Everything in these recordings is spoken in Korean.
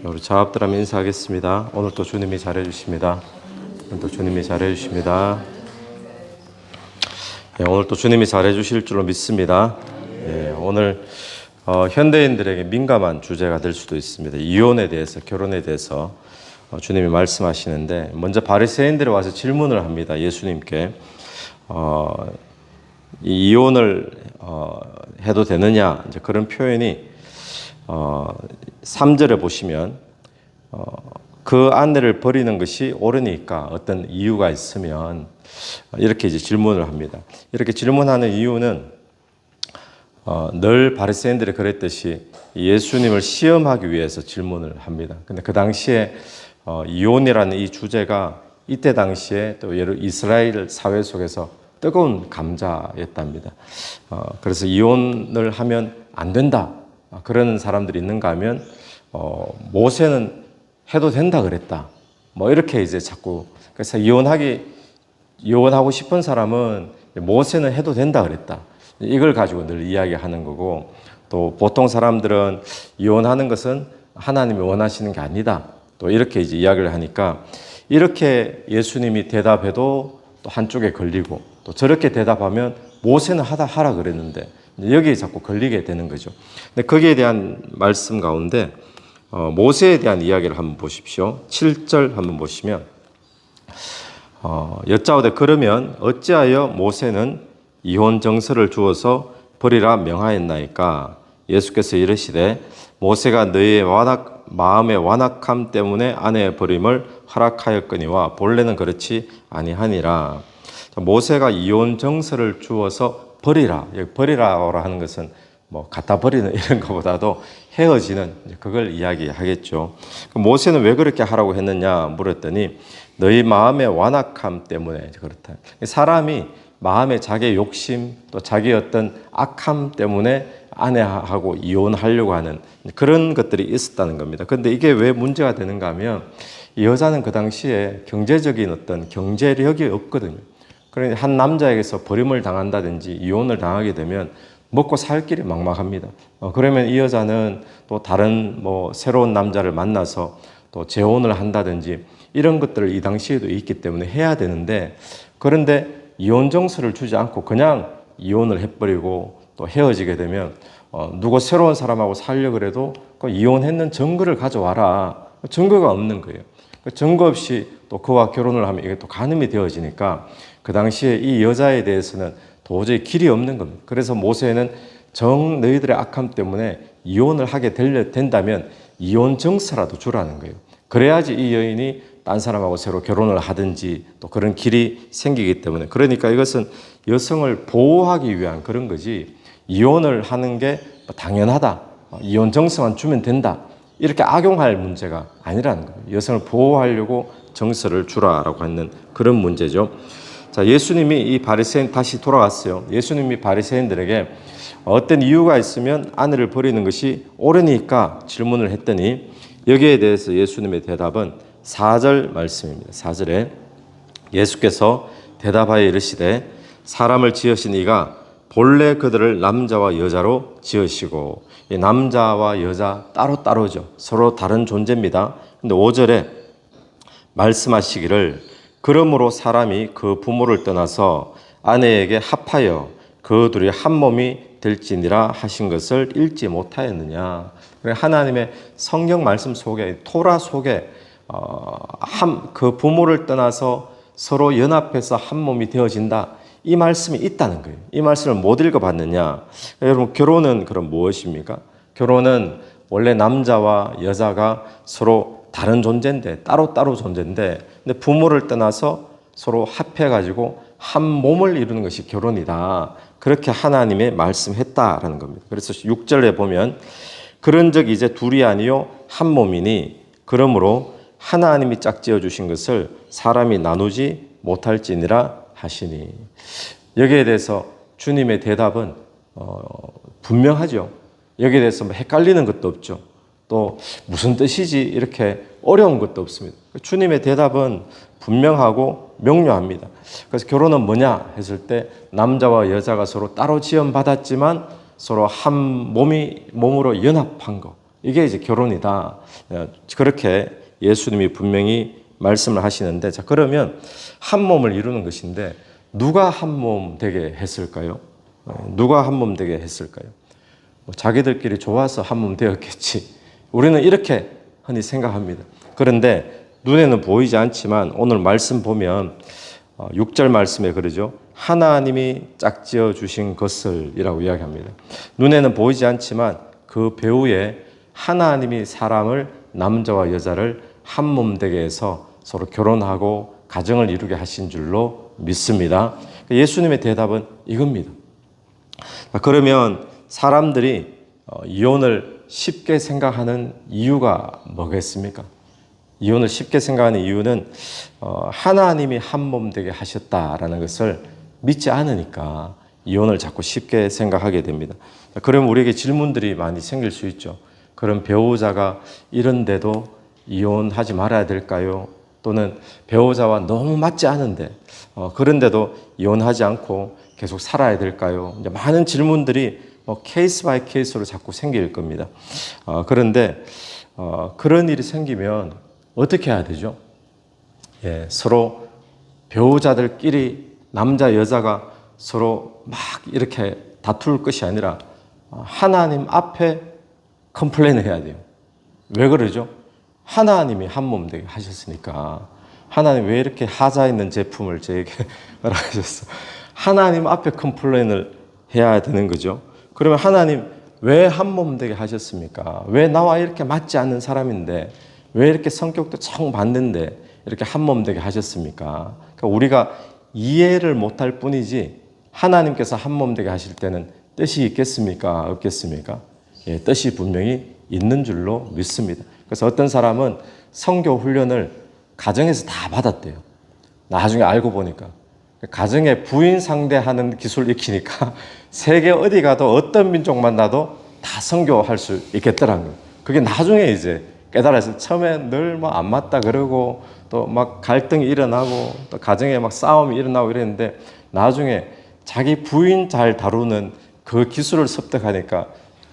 우리 자업들 하면 인사하겠습니다. 오늘 또 주님이 잘해주십니다. 오늘 또 주님이 잘해주십니다. 오늘 또 주님이 잘해주실 줄로 믿습니다. 오늘 현대인들에게 민감한 주제가 될 수도 있습니다. 이혼에 대해서, 결혼에 대해서 주님이 말씀하시는데, 먼저 바리새인들이 와서 질문을 합니다. 예수님께 이 이혼을 해도 되느냐, 이제 그런 표현이 3절에 보시면 그 아내를 버리는 것이 옳으니까 어떤 이유가 있으면 이렇게 이제 질문을 합니다. 이렇게 질문하는 이유는 늘 바리새인들이 그랬듯이 예수님을 시험하기 위해서 질문을 합니다. 근데 그 당시에 이혼이라는 이 주제가 이때 당시에 또 이스라엘 사회 속에서 뜨거운 감자였답니다. 그래서 이혼을 하면 안 된다, 그런 사람들이 있는가 하면 모세는 해도 된다 그랬다, 뭐 이렇게 이제 자꾸, 그래서 이혼하고 싶은 사람은 모세는 해도 된다 그랬다, 이걸 가지고 늘 이야기하는 거고, 또 보통 사람들은 이혼하는 것은 하나님이 원하시는 게 아니다, 또 이렇게 이제 이야기를 하니까, 이렇게 예수님이 대답해도 또 한쪽에 걸리고, 또 저렇게 대답하면 모세는 하라 그랬는데 여기에 자꾸 걸리게 되는 거죠. 근데 거기에 대한 말씀 가운데 모세에 대한 이야기를 한번 보십시오. 7절 한번 보시면 여짜오되 그러면 어찌하여 모세는 이혼 정서를 주어서 버리라 명하였나이까? 예수께서 이르시되 모세가 너희의 마음의 완악함 때문에 아내의 버림을 허락하였거니와 본래는 그렇지 아니하니라. 모세가 이혼 정서를 주어서 버리라, 버리라고 하는 것은 뭐 갖다 버리는 이런 것보다도 헤어지는, 그걸 이야기하겠죠. 모세는 왜 그렇게 하라고 했느냐 물었더니 너희 마음의 완악함 때문에 그렇다. 사람이 마음의 자기 욕심, 또 자기 어떤 악함 때문에 아내하고 이혼하려고 하는 그런 것들이 있었다는 겁니다. 그런데 이게 왜 문제가 되는가 하면, 이 여자는 그 당시에 경제적인 어떤 경제력이 없거든요. 그러니까 한 남자에게서 버림을 당한다든지 이혼을 당하게 되면 먹고 살 길이 막막합니다. 그러면 이 여자는 또 다른 새로운 남자를 만나서 또 재혼을 한다든지 이런 것들을 이 당시에도 있기 때문에 해야 되는데, 그런데 이혼 정서를 주지 않고 그냥 이혼을 해버리고 또 헤어지게 되면 누구 새로운 사람하고 살려고 해도 그 이혼했는 증거를 가져와라, 증거가 없는 거예요. 증거 없이 또 그와 결혼을 하면 이게 또 간음이 되어지니까 그 당시에 이 여자에 대해서는 도저히 길이 없는 겁니다. 그래서 모세는 너희들의 악함 때문에 이혼을 하게 된다면 이혼 정서라도 주라는 거예요. 그래야지 이 여인이 딴 사람하고 새로 결혼을 하든지 또 그런 길이 생기기 때문에, 그러니까 이것은 여성을 보호하기 위한 그런 거지, 이혼을 하는 게 당연하다, 이혼 정서만 주면 된다, 이렇게 악용할 문제가 아니라는 거예요. 여성을 보호하려고 정서를 주라라고 하는 그런 문제죠. 자, 예수님이 이 바리새인, 다시 돌아갔어요. 예수님이 바리새인들에게 어떤 이유가 있으면 아내를 버리는 것이 옳으니까 질문을 했더니, 여기에 대해서 예수님의 대답은 4절 말씀입니다. 4절에 예수께서 대답하여 이르시되 사람을 지으신 이가 본래 그들을 남자와 여자로 지으시고, 이 남자와 여자 따로따로죠. 서로 다른 존재입니다. 근데 5절에 말씀하시기를 그러므로 사람이 그 부모를 떠나서 아내에게 합하여 그 둘이 한 몸이 될지니라 하신 것을 읽지 못하였느냐. 하나님의 성경 말씀 속에, 토라 속에 그 부모를 떠나서 서로 연합해서 한 몸이 되어진다, 이 말씀이 있다는 거예요. 이 말씀을 못 읽어봤느냐. 여러분, 결혼은 그럼 무엇입니까? 결혼은 원래 남자와 여자가 서로 다른 존재인데, 따로따로 존재인데, 근데 부모를 떠나서 서로 합해가지고 한 몸을 이루는 것이 결혼이다, 그렇게 하나님이 말씀했다라는 겁니다. 그래서 6절에 보면 그런즉 이제 둘이 아니요 한 몸이니 그러므로 하나님이 짝지어 주신 것을 사람이 나누지 못할지니라 하시니. 여기에 대해서 주님의 대답은 분명하죠. 여기에 대해서 헷갈리는 것도 없죠. 또 무슨 뜻이지 이렇게 어려운 것도 없습니다. 주님의 대답은 분명하고 명료합니다. 그래서 결혼은 뭐냐 했을 때, 남자와 여자가 서로 따로 지음받았지만 서로 한 몸으로 연합한 거, 이게 이제 결혼이다. 그렇게 예수님이 분명히 말씀을 하시는데, 자, 그러면 한 몸을 이루는 것인데 누가 한 몸 되게 했을까요? 누가 한 몸 되게 했을까요? 자기들끼리 좋아서 한 몸 되었겠지. 우리는 이렇게 흔히 생각합니다. 그런데 눈에는 보이지 않지만 오늘 말씀 보면 6절 말씀에 그러죠. 하나님이 짝지어 주신 것을 이라고 이야기합니다. 눈에는 보이지 않지만 그 배후에 하나님이 사람을, 남자와 여자를 한 몸 되게 해서 서로 결혼하고 가정을 이루게 하신 줄로 믿습니다. 예수님의 대답은 이겁니다. 그러면 사람들이 이혼을 쉽게 생각하는 이유가 뭐겠습니까? 이혼을 쉽게 생각하는 이유는 하나님이 한 몸 되게 하셨다라는 것을 믿지 않으니까 이혼을 자꾸 쉽게 생각하게 됩니다. 그럼 우리에게 질문들이 많이 생길 수 있죠. 그럼 배우자가 이런데도 이혼하지 말아야 될까요? 또는 배우자와 너무 맞지 않은데 그런데도 이혼하지 않고 계속 살아야 될까요? 이제 많은 질문들이 케이스 바이 케이스로 자꾸 생길 겁니다. 그런데 그런 일이 생기면 어떻게 해야 되죠? 예, 서로 배우자들끼리 남자 여자가 서로 막 이렇게 다툴 것이 아니라 하나님 앞에 컴플레인을 해야 돼요. 왜 그러죠? 하나님이 한 몸 되게 하셨으니까. 하나님 왜 이렇게 하자 있는 제품을 저에게 허락하셨어? 하나님 앞에 컴플레인을 해야 되는 거죠. 그러면 하나님 왜 한 몸 되게 하셨습니까? 왜 나와 이렇게 맞지 않는 사람인데, 왜 이렇게 성격도 청 맞는데 이렇게 한 몸 되게 하셨습니까? 그러니까 우리가 이해를 못할 뿐이지 하나님께서 한 몸 되게 하실 때는 뜻이 있겠습니까? 없겠습니까? 예, 뜻이 분명히 있는 줄로 믿습니다. 그래서 어떤 사람은 성교 훈련을 가정에서 다 받았대요. 나중에 알고 보니까 가정에 부인 상대하는 기술 익히니까 세계 어디 가도 어떤 민족 만나도 다 선교할 수 있겠더라는 거예요. 그게 나중에 이제 깨달아서 처음에 늘 뭐 안 맞다 그러고 또 막 갈등이 일어나고 또 가정에 막 싸움이 일어나고 이랬는데 나중에 자기 부인 잘 다루는 그 기술을 습득하니까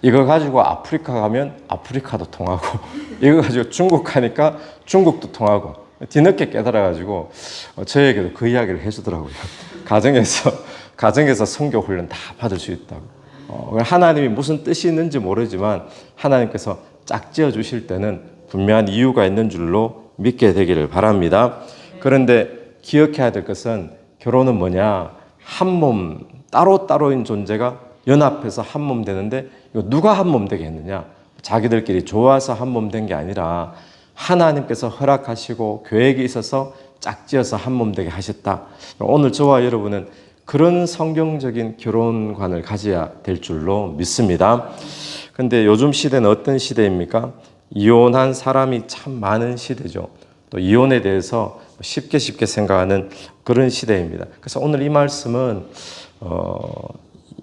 이거 가지고 아프리카 가면 아프리카도 통하고 이거 가지고 중국 가니까 중국도 통하고 뒤늦게 깨달아가지고 저에게도 그 이야기를 해주더라고요. 가정에서 선교 훈련 다 받을 수 있다고. 하나님이 무슨 뜻이 있는지 모르지만 하나님께서 짝지어 주실 때는 분명한 이유가 있는 줄로 믿게 되기를 바랍니다. 그런데 기억해야 될 것은 결혼은 뭐냐? 한 몸, 따로따로인 존재가 연합해서 한 몸 되는데 이거 누가 한 몸 되게 했느냐? 자기들끼리 좋아서 한 몸 된 게 아니라 하나님께서 허락하시고 계획이 있어서 짝지어서 한 몸 되게 하셨다. 오늘 저와 여러분은 그런 성경적인 결혼관을 가져야 될 줄로 믿습니다. 근데 요즘 시대는 어떤 시대입니까? 이혼한 사람이 참 많은 시대죠. 또 이혼에 대해서 쉽게 생각하는 그런 시대입니다. 그래서 오늘 이 말씀은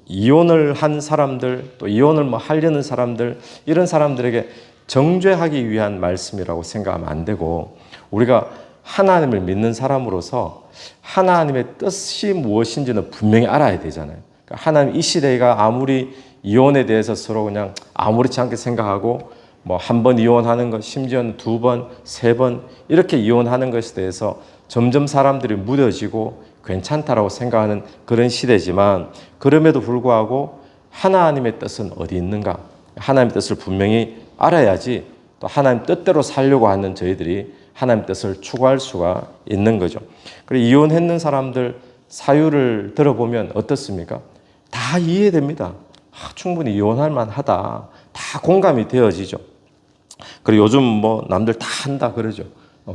이혼을 한 사람들, 또 이혼을 하려는 사람들, 이런 사람들에게 정죄하기 위한 말씀이라고 생각하면 안 되고, 우리가 하나님을 믿는 사람으로서 하나님의 뜻이 무엇인지는 분명히 알아야 되잖아요. 그러니까 하나님 이 시대가 아무리 이혼에 대해서 서로 그냥 아무렇지 않게 생각하고 뭐 한 번 이혼하는 것, 심지어는 2번, 3번 이렇게 이혼하는 것에 대해서 점점 사람들이 무뎌지고 괜찮다라고 생각하는 그런 시대지만, 그럼에도 불구하고 하나님의 뜻은 어디 있는가? 하나님의 뜻을 분명히 알아야지 또 하나님 뜻대로 살려고 하는 저희들이 하나님 뜻을 추구할 수가 있는 거죠. 그리고 이혼했는 사람들 사유를 들어보면 어떻습니까? 다 이해됩니다. 충분히 이혼할 만하다. 다 공감이 되어지죠. 그리고 요즘 뭐 남들 다 한다 그러죠.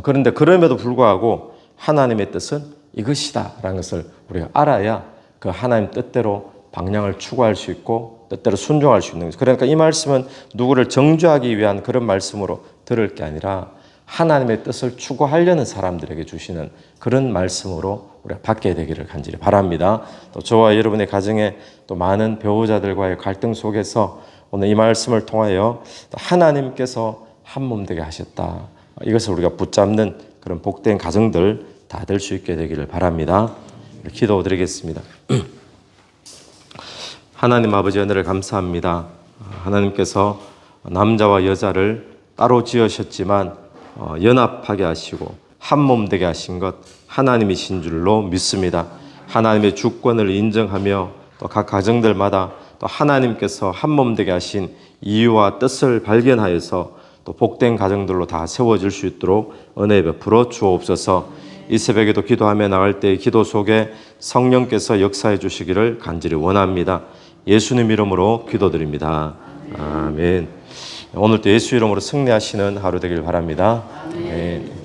그런데 그럼에도 불구하고 하나님의 뜻은 이것이다 라는 것을 우리가 알아야 그 하나님 뜻대로 방향을 추구할 수 있고 뜻대로 순종할 수 있는 거죠. 그러니까 이 말씀은 누구를 정죄하기 위한 그런 말씀으로 들을 게 아니라 하나님의 뜻을 추구하려는 사람들에게 주시는 그런 말씀으로 우리가 받게 되기를 간절히 바랍니다. 또 저와 여러분의 가정에 또 많은 배우자들과의 갈등 속에서 오늘 이 말씀을 통하여 하나님께서 한 몸 되게 하셨다. 이것을 우리가 붙잡는 그런 복된 가정들 다 될 수 있게 되기를 바랍니다. 기도드리겠습니다. 하나님 아버지, 은혜를 감사합니다. 하나님께서 남자와 여자를 따로 지으셨지만 연합하게 하시고 한 몸 되게 하신 것 하나님이신 줄로 믿습니다. 하나님의 주권을 인정하며 또 각 가정들마다 또 하나님께서 한 몸 되게 하신 이유와 뜻을 발견하여서 또 복된 가정들로 다 세워질 수 있도록 은혜 베풀어 주옵소서. 이 새벽에도 기도하며 나갈 때 기도 속에 성령께서 역사해 주시기를 간절히 원합니다. 예수님 이름으로 기도드립니다. 아멘. 오늘도 예수 이름으로 승리하시는 하루 되길 바랍니다. 아멘.